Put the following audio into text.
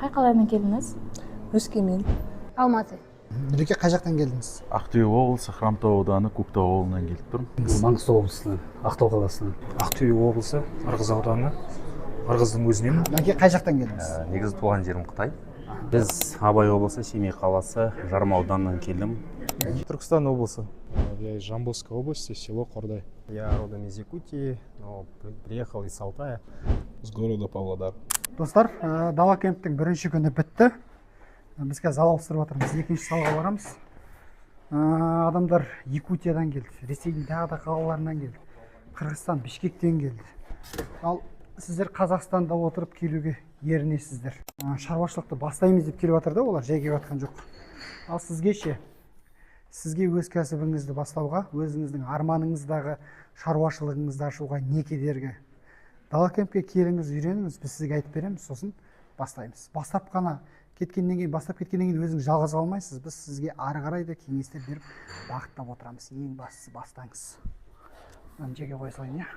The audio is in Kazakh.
Кай калайдан келдиңиз? Өскемен. Алматы. Нұреке қай жақтан келдіңіз? Ақтөбе облысы Хромтау ауданы Көктау ауылынан келіп тұрмын. Маңғыстау облысынан, Ақтау қаласынан. Ақтөбе облысы, Ырғыз ауданы, Ырғыздың өзінен. Нұреке қай жақтан келдіңіз? Негізі туған жерім Қытай. Біз Абай облысы, Семей қаласы, Жарма ауданынан келдім. Түркістан облысы. Я из Жамбылской области, село Кордай. Я родом из Якутии, но приехал из Алтая. С города Павлодар. Достар, дала кемптің бірінші күні бітті. Біз қазір зал ауыстырып жатырмыз. Екінші залға барамыз. Адамдар Якутиядан келді, Ресейдің тағы да қалаларынан келді, Қырғызстан, Бішкектен келді. Ал сіздер Қазақстанда отырып келуге ерінесіздер. Шаруашылықты бастаймыз деп келіп жатыр да, олар жай келіп жатқан жоқ. Ал сізге ше? Сізге өз кәсібіңізді бастауға, өзіңіздің арманыңыздағы шаруашылығыңызды ашуға не кедергі? Дала кемпке келіңіз, үйреніңіз, біз сізге айтып береміз, сосын бастаймыз. Бастап кеткеннен кейін өзіңіз жалғыз қалмайсыз. Біз сізге ары қарай да кеңестер беріп бағыттап отырамыз. Ең бастысы бастаңыз. Мына жерге қоя салайын, иә.